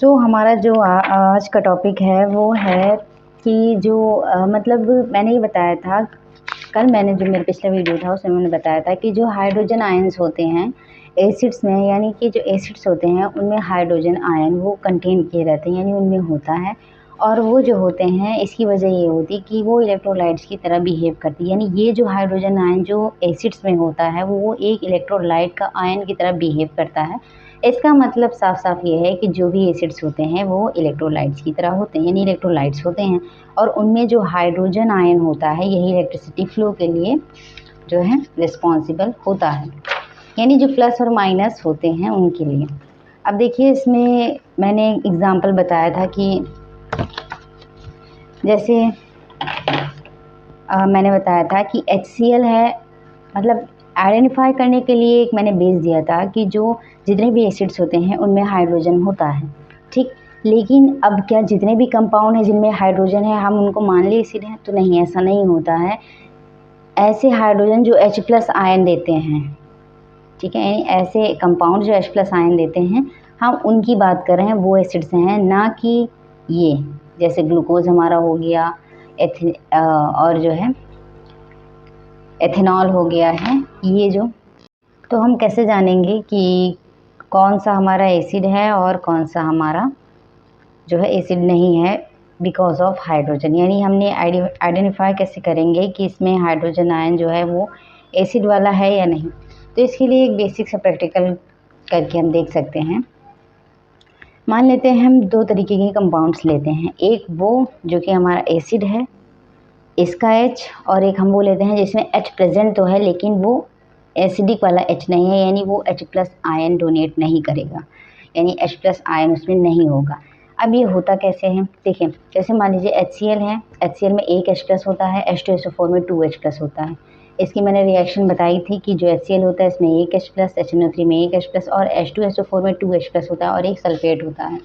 हमारा जो आज का टॉपिक है वो है कि जो मतलब मैंने ये बताया था कल, मैंने जो मेरा पिछला वीडियो था उसमें मैंने बताया था कि जो हाइड्रोजन आयंस होते हैं एसिड्स में, यानी कि जो एसिड्स होते हैं उनमें हाइड्रोजन आयन वो कंटेन किए रहते हैं, यानी उनमें होता है। और वो जो होते हैं इसकी वजह ये होती है कि वो इलेक्ट्रोलाइट्स की तरह बिहेव करती है, यानी ये जो हाइड्रोजन आयन जो एसिड्स में होता है वो एक इलेक्ट्रोलाइट का आयन की तरह बिहेव करता है। इसका मतलब साफ साफ ये है कि जो भी एसिड्स होते हैं वो इलेक्ट्रोलाइट्स की तरह होते हैं, यानी इलेक्ट्रोलाइट्स होते हैं। और उनमें जो हाइड्रोजन आयन होता है यही इलेक्ट्रिसिटी फ्लो के लिए जो है रिस्पॉन्सिबल होता है, यानी जो प्लस और माइनस होते हैं उनके लिए। अब देखिए, इसमें मैंने एग्जांपल बताया था कि जैसे मैंने बताया था कि HCl है, मतलब आइडेंटिफाई करने के लिए एक मैंने बेस दिया था कि जो जितने भी एसिड्स होते हैं उनमें हाइड्रोजन होता है, ठीक। लेकिन अब क्या जितने भी कंपाउंड हैं जिनमें हाइड्रोजन है हम उनको मान ले एसिड हैं? तो नहीं, ऐसा नहीं होता है। ऐसे हाइड्रोजन जो H+ आयन देते हैं, ठीक है, यानी ऐसे कंपाउंड जो H+ आयन देते हैं हम उनकी बात कर रहे हैं, वो एसिड्स हैं, ना कि ये जैसे ग्लूकोज हमारा हो गया, और जो है एथेनॉल हो गया है, ये जो। तो हम कैसे जानेंगे कि कौन सा हमारा एसिड है और कौन सा हमारा जो है एसिड नहीं है? बिकॉज ऑफ हाइड्रोजन, यानी हमने आइडेंटिफाई कैसे करेंगे कि इसमें हाइड्रोजन आयन जो है वो एसिड वाला है या नहीं? तो इसके लिए एक बेसिक सा प्रैक्टिकल करके हम देख सकते हैं। मान लेते हैं हम दो तरीके के कंपाउंड्स लेते हैं, एक वो जो कि हमारा एसिड है, इसका H, और एक हम वो लेते हैं जिसमें H प्रेजेंट तो है लेकिन वो एसिडिक वाला H नहीं है, यानी वो H+ आयन डोनेट नहीं करेगा, यानी H+ आयन उसमें नहीं होगा। अब ये होता कैसे है? देखिए, जैसे मान लीजिए HCl है, HCl में एक H+ होता है, H2SO4 में 2 H+ होता है। इसकी मैंने रिएक्शन बताई थी कि जो HCl होता है इसमें एक H+, HNO3 में एक H+, और H2SO4 में 2 H+ होता है और एक सल्फेट होता है।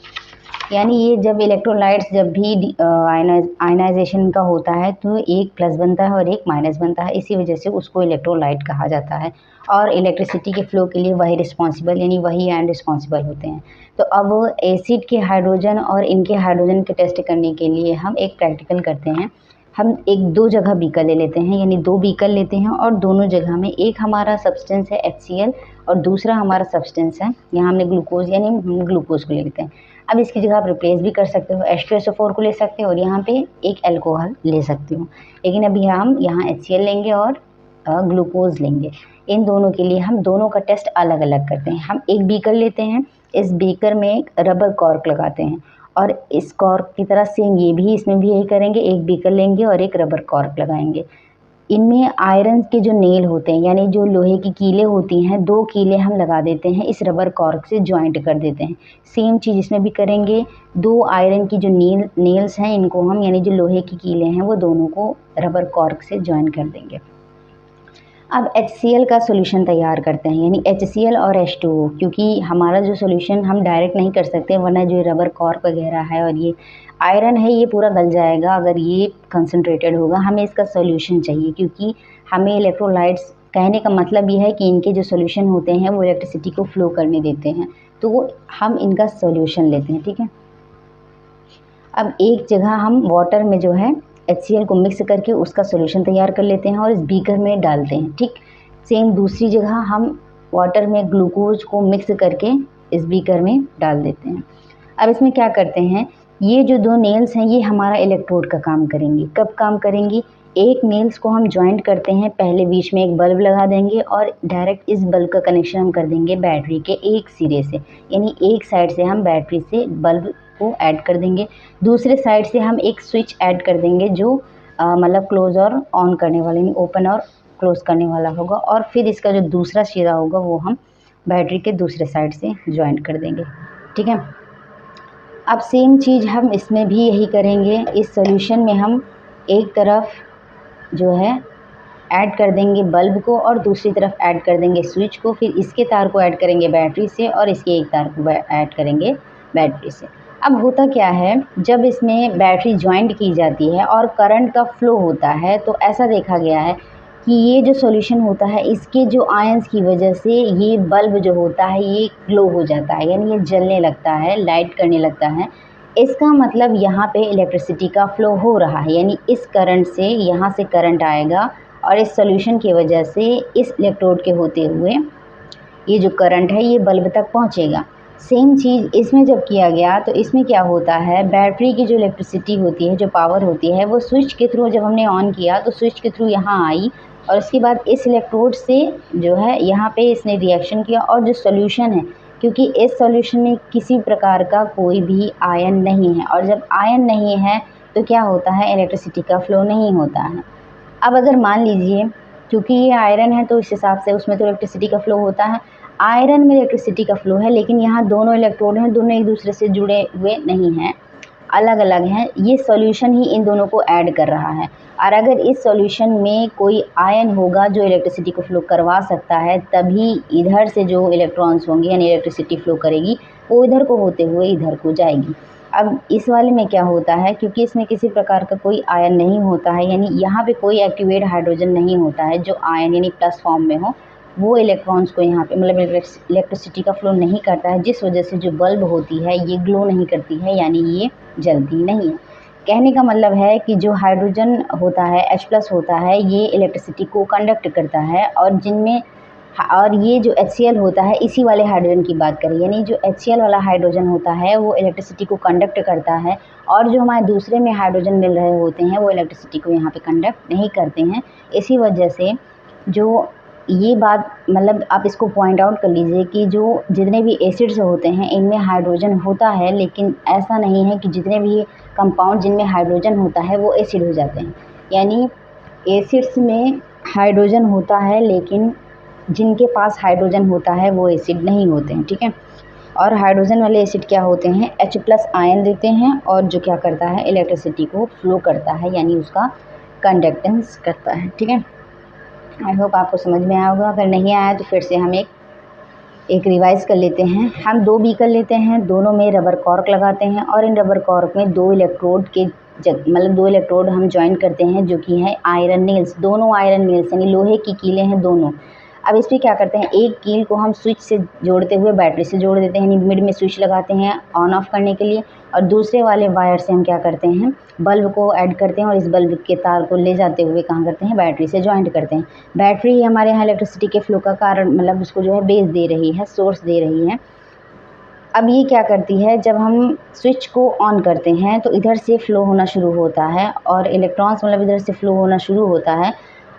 यानी ये जब इलेक्ट्रोलाइट्स जब भी आयनाइजेशन का होता है तो एक प्लस बनता है और एक माइनस बनता है, इसी वजह से उसको इलेक्ट्रोलाइट कहा जाता है। और इलेक्ट्रिसिटी के फ्लो के लिए वही रिस्पॉन्सिबल, यानी वही आयन रिस्पॉन्सिबल होते हैं। तो अब एसिड के हाइड्रोजन और इनके हाइड्रोजन के टेस्ट करने के लिए हम एक प्रैक्टिकल करते हैं। हम दो जगह बीकर ले लेते हैं, यानी दो बीकर लेते हैं और दोनों जगह में एक हमारा सब्सटेंस है HCl और दूसरा हमारा सब्सटेंस है, यहाँ हमने ग्लूकोज यानी ग्लूकोज को ले लेते हैं। अब इसकी जगह आप रिप्लेस भी कर सकते हो, H2SO4 को ले सकते हो और यहाँ पे एक अल्कोहल ले सकते हो। लेकिन अभी हम यहाँ HCl लेंगे और ग्लूकोज लेंगे। इन दोनों के लिए हम दोनों का टेस्ट अलग अलग करते हैं। हम एक बीकर लेते हैं, इस बीकर में एक रबर कॉर्क लगाते हैं और इस कॉर्क की तरह सेम ये भी, इसमें भी यही करेंगे, एक बीकर लेंगे और एक रबर कॉर्क लगाएंगे। इनमें आयरन के जो नेल होते हैं, यानी जो लोहे की कीलें होती हैं, दो कीलें हम लगा देते हैं, इस रबर कॉर्क से ज्वाइंट कर देते हैं। सेम चीज़ इसमें भी करेंगे, दो आयरन की जो नेल्स हैं इनको हम, यानी जो लोहे की कीलें हैं वो दोनों को रबर कॉर्क से ज्वाइन कर देंगे। अब HCl का सोल्यूशन तैयार करते हैं, यानी HCl और H2O, क्योंकि हमारा जो सोल्यूशन हम डायरेक्ट नहीं कर सकते वरना जो रबर कॉर्क वगैरह है और ये आयरन है ये पूरा गल जाएगा अगर ये कंसनट्रेटेड होगा। हमें इसका सोल्यूशन चाहिए क्योंकि हमें इलेक्ट्रोलाइट्स, कहने का मतलब ये है कि इनके जो सोल्यूशन होते हैं वो इलेक्ट्रिसिटी को फ्लो करने देते हैं, तो वो हम इनका सोल्यूशन लेते हैं, ठीक है। अब एक जगह हम वाटर में जो है HCl को मिक्स करके उसका सोल्यूशन तैयार कर लेते हैं और इस बीकर में डालते हैं, ठीक। सेम दूसरी जगह हम वाटर में ग्लूकोज को मिक्स करके इस बीकर में डाल देते हैं। अब इसमें क्या करते हैं, ये जो दो नेल्स हैं ये हमारा इलेक्ट्रोड का काम करेंगी। कब काम करेंगी? एक नेल्स को हम ज्वाइंट करते हैं, पहले बीच में एक बल्ब लगा देंगे और डायरेक्ट इस बल्ब का कनेक्शन हम कर देंगे बैटरी के एक सिरे से, यानी एक साइड से हम बैटरी से बल्ब को ऐड कर देंगे, दूसरे साइड से हम एक स्विच ऐड कर देंगे जो मतलब क्लोज और ऑन करने वाला, यानी ओपन और क्लोज करने वाला होगा, और फिर इसका जो दूसरा सिरा होगा वो हम बैटरी के दूसरे साइड से ज्वाइंट कर देंगे, ठीक है। अब सेम चीज़ हम इसमें भी यही करेंगे। इस सॉल्यूशन में हम एक तरफ जो है ऐड कर देंगे बल्ब को और दूसरी तरफ ऐड कर देंगे स्विच को, फिर इसके तार को ऐड करेंगे बैटरी से और इसके एक तार को ऐड करेंगे बैटरी से। अब होता क्या है, जब इसमें बैटरी ज्वाइंट की जाती है और करंट का फ्लो होता है तो ऐसा देखा गया है कि ये जो सॉल्यूशन होता है इसके जो आयंस की वजह से ये बल्ब जो होता है ये ग्लो हो जाता है, यानी ये जलने लगता है, लाइट करने लगता है। इसका मतलब यहाँ पे इलेक्ट्रिसिटी का फ्लो हो रहा है, यानी इस करंट से यहाँ से करंट आएगा और इस सॉल्यूशन की वजह से इस इलेक्ट्रोड के होते हुए ये जो करंट है ये बल्ब तक पहुँचेगा। सेम चीज़ इसमें जब किया गया तो इसमें क्या होता है, बैटरी की जो इलेक्ट्रिसिटी होती है, जो पावर होती है, वो स्विच के थ्रू जब हमने ऑन किया तो स्विच के थ्रू यहाँ आई और उसके बाद इस इलेक्ट्रोड से जो है यहाँ पे इसने रिएक्शन किया और जो सॉल्यूशन है, क्योंकि इस सॉल्यूशन में किसी प्रकार का कोई भी आयन नहीं है और जब आयन नहीं है तो क्या होता है, इलेक्ट्रिसिटी का फ्लो नहीं होता है। अब अगर मान लीजिए क्योंकि ये आयरन है तो इस हिसाब से उसमें तो इलेक्ट्रिसिटी का फ्लो होता है, आयरन में इलेक्ट्रिसिटी का फ्लो है, लेकिन यहाँ दोनों इलेक्ट्रोड हैं, दोनों एक दूसरे से जुड़े हुए नहीं हैं, अलग अलग हैं। ये सॉल्यूशन ही इन दोनों को ऐड कर रहा है और अगर इस सॉल्यूशन में कोई आयन होगा जो इलेक्ट्रिसिटी को फ्लो करवा सकता है, तभी इधर से जो इलेक्ट्रॉन्स होंगे यानी इलेक्ट्रिसिटी फ्लो करेगी वो इधर को होते हुए इधर को जाएगी। अब इस वाले में क्या होता है, क्योंकि इसमें किसी प्रकार का कोई आयन नहीं होता है, यानी यहाँ पे कोई एक्टिवेट हाइड्रोजन नहीं होता है जो आयन यानी प्लस फॉर्म में हो, वो इलेक्ट्रॉन्स को यहाँ पे मतलब इलेक्ट्रिसिटी का फ्लो नहीं करता है, जिस वजह से जो बल्ब होती है ये ग्लो नहीं करती है, यानी ये जलती नहीं है। कहने का मतलब है कि जो हाइड्रोजन होता है H+ होता है ये इलेक्ट्रिसिटी को कंडक्ट करता है और ये जो HCl होता है इसी वाले हाइड्रोजन की बात करें, यानी जो HCl वाला हाइड्रोजन होता है वो इलेक्ट्रिसिटी को कंडक्ट करता है और जो हमारे दूसरे में हाइड्रोजन मिल रहे होते हैं वो इलेक्ट्रिसिटी को यहाँ पे कंडक्ट नहीं करते हैं। इसी वजह से जो ये बात मतलब आप इसको पॉइंट आउट कर लीजिए कि जो जितने भी एसिड्स होते हैं इनमें हाइड्रोजन होता है, लेकिन ऐसा नहीं है कि जितने भी कंपाउंड जिनमें हाइड्रोजन होता है वो एसिड हो जाते हैं। यानी एसिड्स में हाइड्रोजन होता है लेकिन जिनके पास हाइड्रोजन होता है वो एसिड नहीं होते हैं, ठीक है। और हाइड्रोजन वाले एसिड क्या होते हैं, H+ आयन देते हैं और जो क्या करता है, इलेक्ट्रिसिटी को फ्लो करता है, यानी उसका कंडक्टेंस करता है, ठीक है। आई होप आपको समझ में आया होगा, अगर नहीं आया तो फिर से हम एक रिवाइज कर लेते हैं। हम 2 बीकर लेते हैं, दोनों में रबर कॉर्क लगाते हैं और इन रबर कॉर्क में 2 इलेक्ट्रोड के मतलब 2 इलेक्ट्रोड हम जॉइन करते हैं जो कि है आयरन नेल्स, दोनों आयरन नेल्स यानी लोहे की कीलें हैं दोनों। अब इस पर क्या करते हैं, एक कील को हम स्विच से जोड़ते हुए बैटरी से जोड़ देते हैं, यानी मिड में स्विच लगाते हैं ऑन ऑफ करने के लिए और दूसरे वाले वायर से हम क्या करते हैं, बल्ब को ऐड करते हैं और इस बल्ब के तार को ले जाते हुए कहाँ करते हैं, बैटरी से जॉइंट करते हैं। बैटरी ही हमारे यहाँ इलेक्ट्रिसिटी के फ्लो का कारण मतलब उसको जो है बेस दे रही है, सोर्स दे रही है। अब ये क्या करती है, जब हम स्विच को ऑन करते हैं तो इधर से फ्लो होना शुरू होता है और इलेक्ट्रॉन्स मतलब इधर से फ्लो होना शुरू होता है।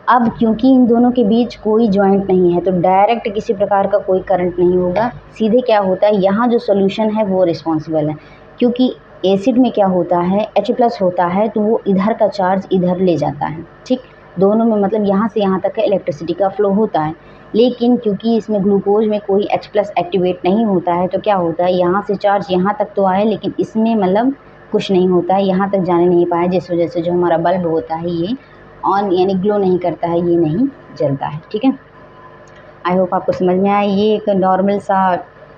अब क्योंकि इन दोनों के बीच कोई जॉइंट नहीं है तो डायरेक्ट किसी प्रकार का कोई करंट नहीं होगा, सीधे क्या होता है, यहाँ जो सॉल्यूशन है वो रिस्पॉन्सिबल है। क्योंकि एसिड में क्या होता है, H+ होता है तो वो इधर का चार्ज इधर ले जाता है, ठीक। दोनों में मतलब यहाँ से यहाँ तक का इलेक्ट्रिसिटी का फ्लो होता है, लेकिन क्योंकि इसमें ग्लूकोज में कोई H+ एक्टिवेट नहीं होता है तो क्या होता है, यहाँ से चार्ज यहाँ तक तो आए लेकिन इसमें मतलब कुछ नहीं होता है, यहाँ तक जाने नहीं पाया, जिस वजह से जो हमारा बल्ब होता है ये ऑन यानी ग्लो नहीं करता है, ये नहीं जलता है, ठीक है। आई होप आपको समझ में आया। ये एक नॉर्मल सा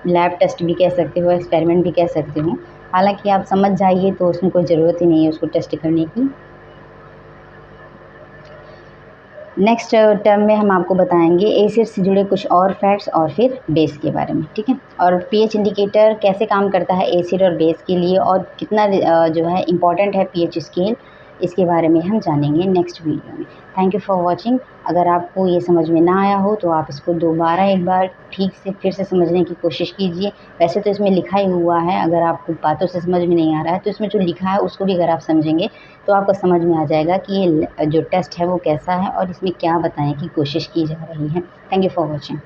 लैब टेस्ट भी कह सकते हो, एक्सपेरिमेंट भी कह सकते हो, हालांकि आप समझ जाइए तो उसमें कोई ज़रूरत ही नहीं है उसको टेस्ट करने की। नेक्स्ट टर्म में हम आपको बताएंगे एसिड से जुड़े कुछ और फैक्ट्स और फिर बेस के बारे में, ठीक है। और pH इंडिकेटर कैसे काम करता है एसिड और बेस के लिए और कितना जो है इम्पॉर्टेंट है pH स्केल, इसके बारे में हम जानेंगे नेक्स्ट वीडियो में। Thank you for watching. अगर आपको ये समझ में ना आया हो तो आप इसको दोबारा एक बार ठीक से फिर से समझने की कोशिश कीजिए। वैसे तो इसमें लिखा ही हुआ है, अगर आपको बातों से समझ में नहीं आ रहा है तो इसमें जो लिखा है उसको भी अगर आप समझेंगे तो आपको समझ में आ जाएगा कि ये जो टेस्ट है वो कैसा है और इसमें क्या बताने की कोशिश की जा रही है। Thank you for watching.